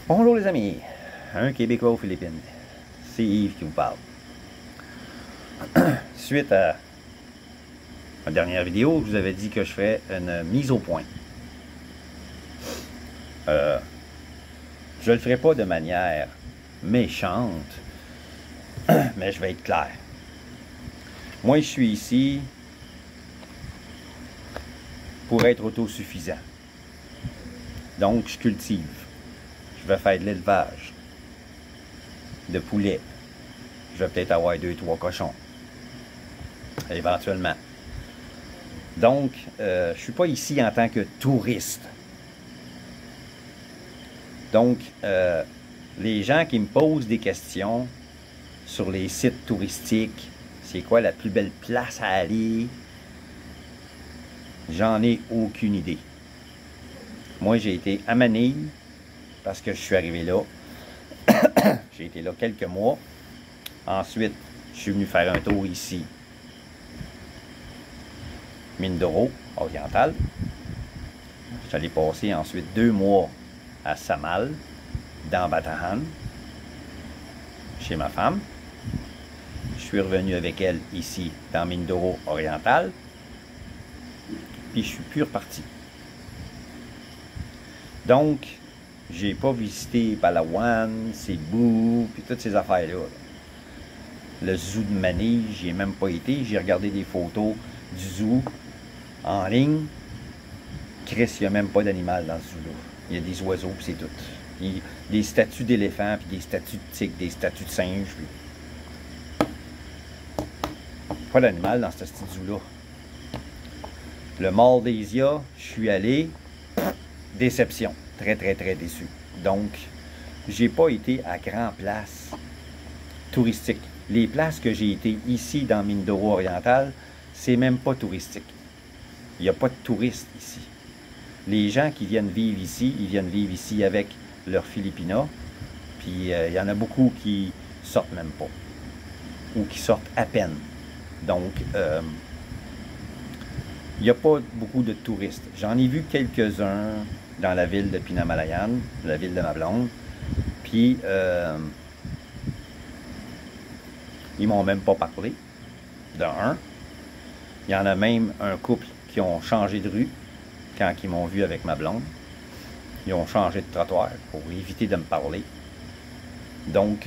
Bonjour les amis, un Québécois aux Philippines. C'est Yves qui vous parle. Suite à ma dernière vidéo, je vous avais dit que je ferais une mise au point. Je ne le ferai pas de manière méchante, mais je vais être clair. Moi, je suis ici pour être autosuffisant. Donc, je cultive. Je vais faire de l'élevage de poulets. Je vais peut-être avoir 2-3 cochons. Éventuellement. Donc, je ne suis pas ici en tant que touriste. Donc, les gens qui me posent des questions sur les sites touristiques, c'est quoi la plus belle place à aller? J'en ai aucune idée. Moi, j'ai été à Manille parce que je suis arrivé là. J'ai été là quelques mois. Ensuite, je suis venu faire un tour ici. Mindoro, oriental. Je suis allé passer ensuite 2 mois à Samal, dans Batahan, chez ma femme. Je suis revenu avec elle ici, dans Mindoro, oriental. Puis je suis plus reparti. Donc, j'ai pas visité Palawan, Cebu, puis toutes ces affaires-là. Le zoo de Manille, j'y ai même pas été. J'ai regardé des photos du zoo en ligne. Chris, il n'y a même pas d'animal dans ce zoo-là. Il y a des oiseaux, puis c'est tout. Il y a des statues d'éléphants, puis des statues de tigres, des statues de singes. Puis... pas d'animal dans ce zoo-là. Le Maldésia, je suis allé. Déception. Très, très, très déçu. Donc, j'ai pas été à grand place touristique. Les places que j'ai été ici dans Mindoro oriental, c'est même pas touristique. Il n'y a pas de touristes ici. Les gens qui viennent vivre ici, ils viennent vivre ici avec leur Filipina. Puis il y en a beaucoup qui sortent même pas. Ou qui sortent à peine. Donc, il n'y a pas beaucoup de touristes. J'en ai vu quelques-uns dans la ville de Pinamalayan, la ville de ma blonde. Puis, ils m'ont même pas parlé, de un. Il y en a même un couple qui ont changé de rue quand ils m'ont vu avec ma blonde. Ils ont changé de trottoir pour éviter de me parler. Donc,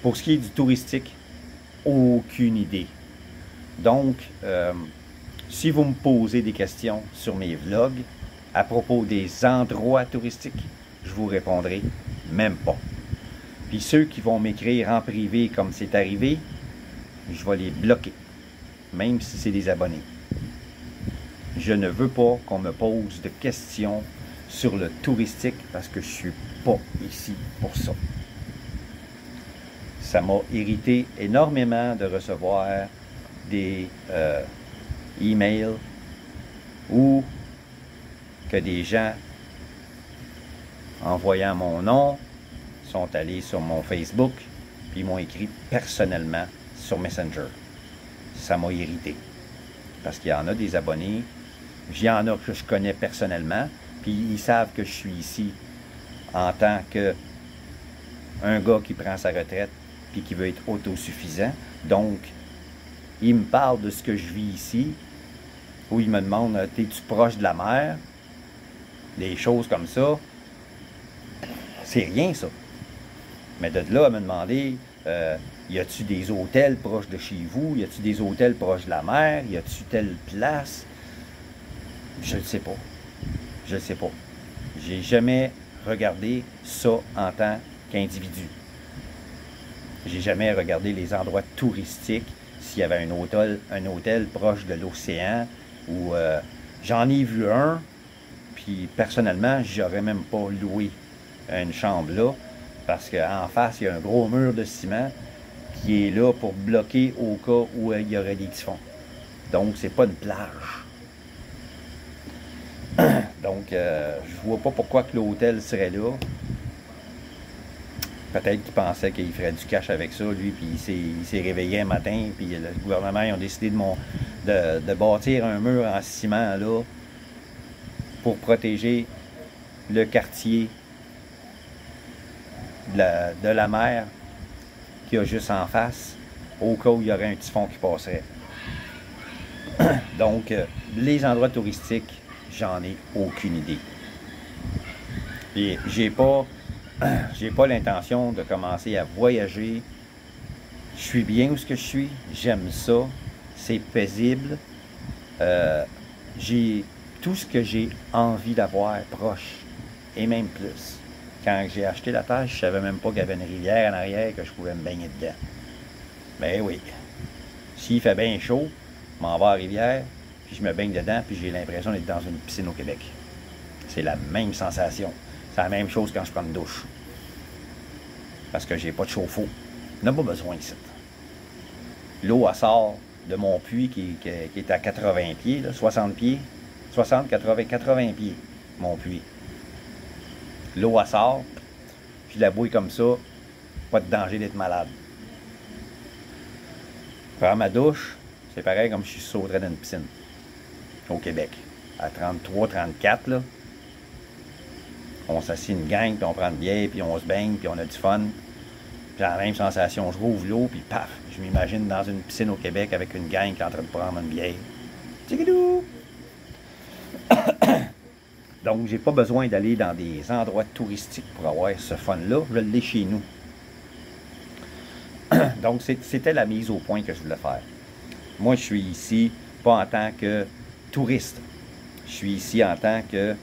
pour ce qui est du touristique, aucune idée. Donc, si vous me posez des questions sur mes vlogs à propos des endroits touristiques, je vous répondrai même pas. Puis ceux qui vont m'écrire en privé comme c'est arrivé, je vais les bloquer, même si c'est des abonnés. Je ne veux pas qu'on me pose de questions sur le touristique parce que je ne suis pas ici pour ça. Ça m'a irrité énormément de recevoir des emails ou que des gens, en voyant mon nom, sont allés sur mon Facebook puis m'ont écrit personnellement sur Messenger. Ça m'a irrité. Parce qu'il y en a des abonnés, il y en a que je connais personnellement, puis ils savent que je suis ici en tant que un gars qui prend sa retraite puis qui veut être autosuffisant. Donc, ils me parlent de ce que je vis ici, ou ils me demandent « T'es-tu proche de la mer? » Des choses comme ça. C'est rien, ça. Mais de là à me demander y a-tu des hôtels proches de chez vous? Y a-tu des hôtels proches de la mer? Y a-tu telle place? Je ne sais pas. Je ne sais pas. J'ai jamais regardé ça en tant qu'individu. J'ai jamais regardé les endroits touristiques, s'il y avait un hôtel proche de l'océan, ou j'en ai vu un, puis personnellement, j'aurais même pas loué une chambre là, parce qu'en face, il y a un gros mur de ciment qui est là pour bloquer au cas où il y aurait des typhons. Donc, c'est pas une plage. Donc, je vois pas pourquoi que l'hôtel serait là. Peut-être qu'il pensait qu'il ferait du cash avec ça, lui, puis il s'est réveillé un matin, puis le gouvernement, ils ont décidé de bâtir un mur en ciment, là, pour protéger le quartier de la mer qu'il y a juste en face, au cas où il y aurait un typhon qui passerait. Donc, les endroits touristiques, j'en ai aucune idée. Et j'ai pas l'intention de commencer à voyager. Je suis bien où ce que je suis, j'aime ça, c'est paisible. J'ai tout ce que j'ai envie d'avoir proche, et même plus. Quand j'ai acheté la terre, je savais même pas qu'il y avait une rivière en arrière que je pouvais me baigner dedans. Ben oui, s'il fait bien chaud, je m'en vais à la rivière, puis je me baigne dedans, puis j'ai l'impression d'être dans une piscine au Québec. C'est la même sensation. C'est la même chose quand je prends une douche. Parce que j'ai pas de chauffe-eau. On n'a pas besoin ici. L'eau, elle sort de mon puits qui est à 80 pieds, là, 60 pieds. 60, 80, 80 pieds, mon puits. L'eau, elle sort, puis la bouille comme ça, pas de danger d'être malade. Faire ma douche, c'est pareil comme si je sauterais dans une piscine. Au Québec. À 33, 34, là. On s'assied une gang, puis on prend une bière, puis on se baigne, puis on a du fun. J'ai la même sensation. Je rouvre l'eau, puis paf, je m'imagine dans une piscine au Québec avec une gang qui est en train de prendre une bière. Tchikidou! Donc, j'ai pas besoin d'aller dans des endroits touristiques pour avoir ce fun-là. Je l'ai chez nous. Donc, c'était la mise au point que je voulais faire. Moi, je suis ici pas en tant que touriste. Je suis ici en tant que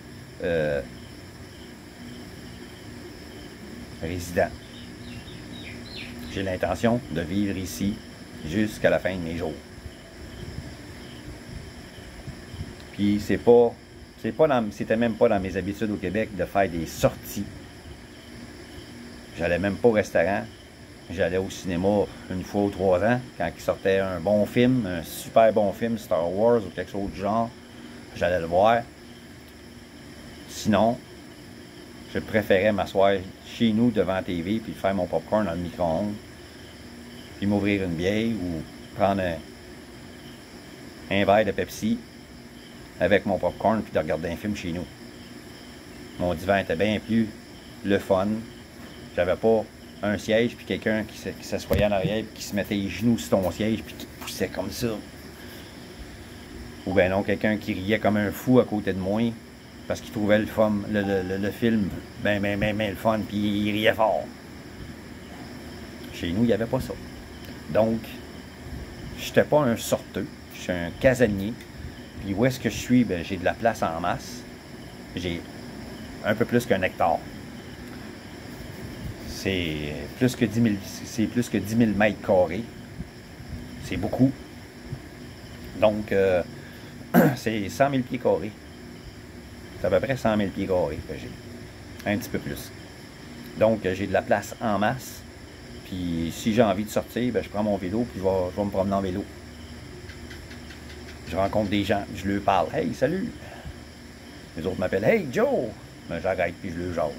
résident. J'ai l'intention de vivre ici jusqu'à la fin de mes jours. Puis c'était même pas dans mes habitudes au Québec de faire des sorties. J'allais même pas au restaurant. J'allais au cinéma une fois ou 3 ans, quand il sortait un bon film, un super bon film, Star Wars ou quelque chose du genre. J'allais le voir. Sinon, je préférais m'asseoir chez nous devant la TV puis faire mon popcorn dans le micro-ondes, puis m'ouvrir une bière ou prendre un verre de Pepsi avec mon popcorn puis de regarder un film chez nous. Mon divan était bien plus le fun. J'avais pas un siège puis quelqu'un qui s'assoyait en arrière puis qui se mettait les genoux sur ton siège puis qui te poussait comme ça. Ou bien non, quelqu'un qui riait comme un fou à côté de moi parce qu'il trouvait le film ben le fun puis il riait fort. Chez nous, il n'y avait pas ça. Donc, j'étais pas un sorteux, je suis un casanier. Puis où est-ce que je suis? Ben, j'ai de la place en masse. J'ai un peu plus qu'un hectare. C'est plus que 10 000 mètres carrés. C'est beaucoup. Donc, c'est 100 000 pieds carrés. C'est à peu près 100 000 pieds carrés que j'ai. Un petit peu plus. Donc, j'ai de la place en masse. Puis, si j'ai envie de sortir, ben, je prends mon vélo puis je vais me promener en vélo. Je rencontre des gens, je leur parle. « Hey, salut! » Les autres m'appellent « Hey, Joe! » Ben, j'arrête puis je leur jase.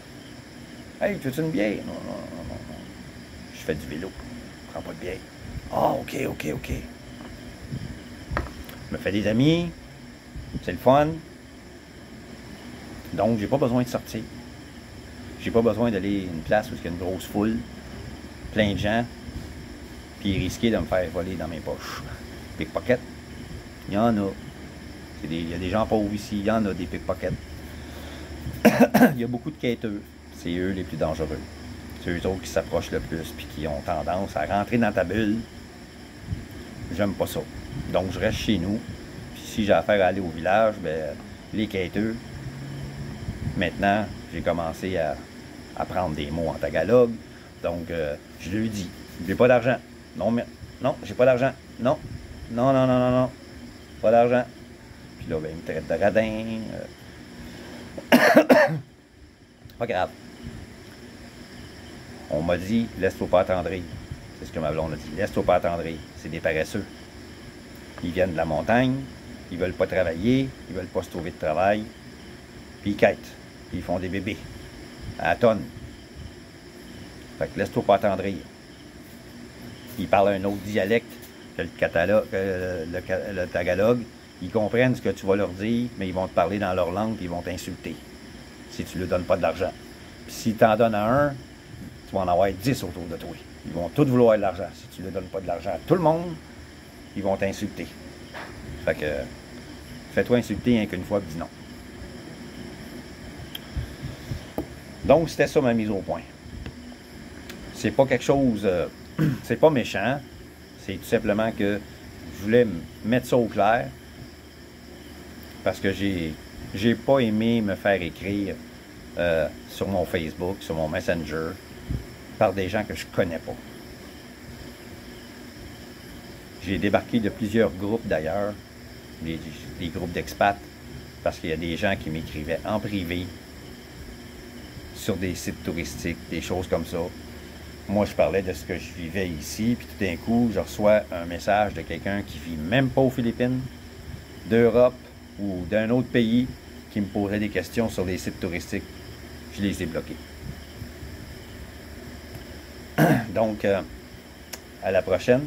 « Hey, tu veux une bière? » Non, non, non, non, non. Je fais du vélo. Je prends pas de bière. « Ah, ok. Je me fais des amis. C'est le fun. Donc, j'ai pas besoin de sortir. J'ai pas besoin d'aller à une place où il y a une grosse foule, plein de gens, puis risquer de me faire voler dans mes poches. Pickpocket. Il y en a. Il y a des gens pauvres ici, il y en a des pickpockets. Il y a beaucoup de quêteux. C'est eux les plus dangereux. C'est eux autres qui s'approchent le plus puis qui ont tendance à rentrer dans ta bulle. J'aime pas ça. Donc je reste chez nous. Puis si j'ai affaire à aller au village, ben les quêteux. Maintenant, j'ai commencé à prendre des mots en tagalog. Donc je lui dis, j'ai pas d'argent. Non, j'ai pas d'argent. Non. Pas d'argent. Puis là, ben, il me traite de radin. Pas grave. On m'a dit, laisse-toi pas attendrir. C'est ce que ma blonde a dit. Laisse-toi pas attendrir. C'est des paresseux. Ils viennent de la montagne. Ils veulent pas travailler. Ils veulent pas se trouver de travail. Puis ils quêtent. Puis ils font des bébés. À la tonne. Fait que laisse-toi pas attendrir. Ils parlent un autre dialecte que le tagalog. Ils comprennent ce que tu vas leur dire, mais ils vont te parler dans leur langue et ils vont t'insulter si tu ne leur donnes pas de l'argent. Puis s'ils t'en donnent à un, tu vas en avoir 10 autour de toi. Ils vont tous vouloir de l'argent. Si tu ne donnes pas de l'argent à tout le monde, ils vont t'insulter. Fait que, fais-toi insulter rien qu'une fois, puis dis non. Donc, c'était ça ma mise au point. C'est pas quelque chose... c'est pas méchant. C'est tout simplement que je voulais mettre ça au clair. Parce que j'ai pas aimé me faire écrire sur mon Facebook, sur mon Messenger, par des gens que je connais pas. J'ai débarqué de plusieurs groupes d'ailleurs, des groupes d'expats, parce qu'il y a des gens qui m'écrivaient en privé sur des sites touristiques, des choses comme ça. Moi, je parlais de ce que je vivais ici, puis tout d'un coup, je reçois un message de quelqu'un qui vit même pas aux Philippines, d'Europe ou d'un autre pays, qui me posait des questions sur des sites touristiques. Je les ai bloqués. Donc, à la prochaine.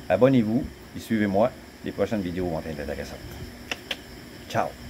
Abonnez-vous et suivez-moi. Les prochaines vidéos vont être intéressantes. Ciao!